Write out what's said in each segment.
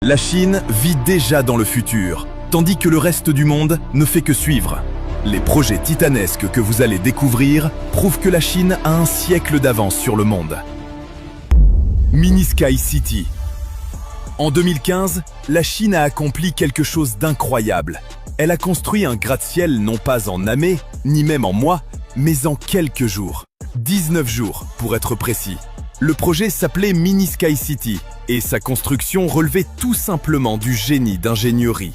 La Chine vit déjà dans le futur, tandis que le reste du monde ne fait que suivre. Les projets titanesques que vous allez découvrir prouvent que la Chine a un siècle d'avance sur le monde. Mini Sky City. En 2015, la Chine a accompli quelque chose d'incroyable. Elle a construit un gratte-ciel non pas en années, ni même en mois, mais en quelques jours. 19 jours, pour être précis. Le projet s'appelait Mini Sky City, et sa construction relevait tout simplement du génie d'ingénierie.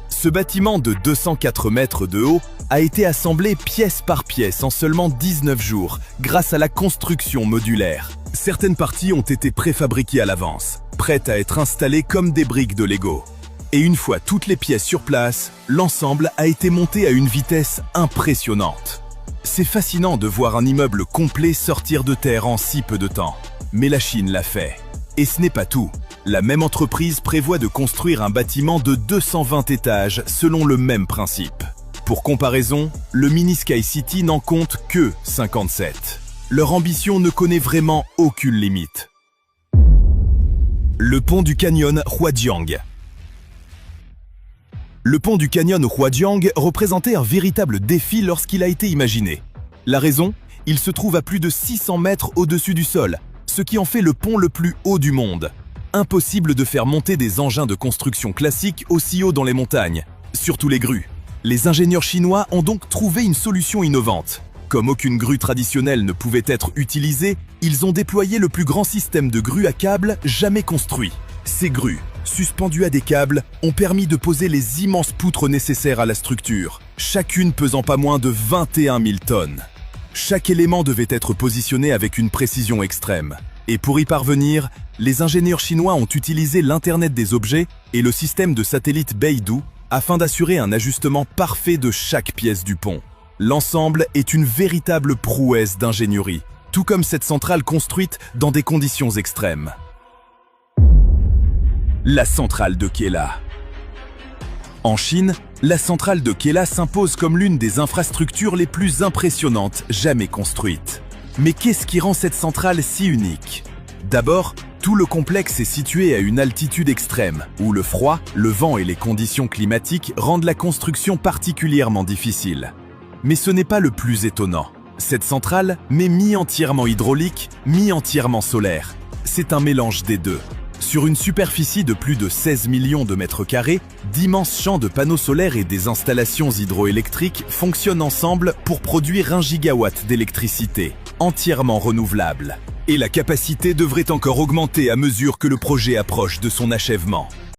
Ce bâtiment de 204 mètres de haut a été assemblé pièce par pièce en seulement 19 jours, grâce à la construction modulaire. Certaines parties ont été préfabriquées à l'avance, prêtes à être installées comme des briques de Lego. Et une fois toutes les pièces sur place, l'ensemble a été monté à une vitesse impressionnante. C'est fascinant de voir un immeuble complet sortir de terre en si peu de temps. Mais la Chine l'a fait. Et ce n'est pas tout. La même entreprise prévoit de construire un bâtiment de 220 étages selon le même principe. Pour comparaison, le Mini Sky City n'en compte que 57. Leur ambition ne connaît vraiment aucune limite. Le pont du canyon Huajiang. Le pont du canyon Huajiang représentait un véritable défi lorsqu'il a été imaginé. La raison ? Il se trouve à plus de 600 mètres au-dessus du sol, ce qui en fait le pont le plus haut du monde. Impossible de faire monter des engins de construction classiques aussi haut dans les montagnes, surtout les grues. Les ingénieurs chinois ont donc trouvé une solution innovante. Comme aucune grue traditionnelle ne pouvait être utilisée, ils ont déployé le plus grand système de grues à câbles jamais construit. Ces grues, suspendues à des câbles, ont permis de poser les immenses poutres nécessaires à la structure, chacune pesant pas moins de 21 000 tonnes. Chaque élément devait être positionné avec une précision extrême. Et pour y parvenir, les ingénieurs chinois ont utilisé l'Internet des objets et le système de satellite Beidou afin d'assurer un ajustement parfait de chaque pièce du pont. L'ensemble est une véritable prouesse d'ingénierie, tout comme cette centrale construite dans des conditions extrêmes. La centrale de Keila. En Chine, la centrale de Keila s'impose comme l'une des infrastructures les plus impressionnantes jamais construites. Mais qu'est-ce qui rend cette centrale si unique ? D'abord, tout le complexe est situé à une altitude extrême, où le froid, le vent et les conditions climatiques rendent la construction particulièrement difficile. Mais ce n'est pas le plus étonnant. Cette centrale m'est mi-entièrement hydraulique, mi-entièrement solaire. C'est un mélange des deux. Sur une superficie de plus de 16 millions de mètres carrés, d'immenses champs de panneaux solaires et des installations hydroélectriques fonctionnent ensemble pour produire 1 gigawatt d'électricité, entièrement renouvelable. Et la capacité devrait encore augmenter à mesure que le projet approche de son achèvement.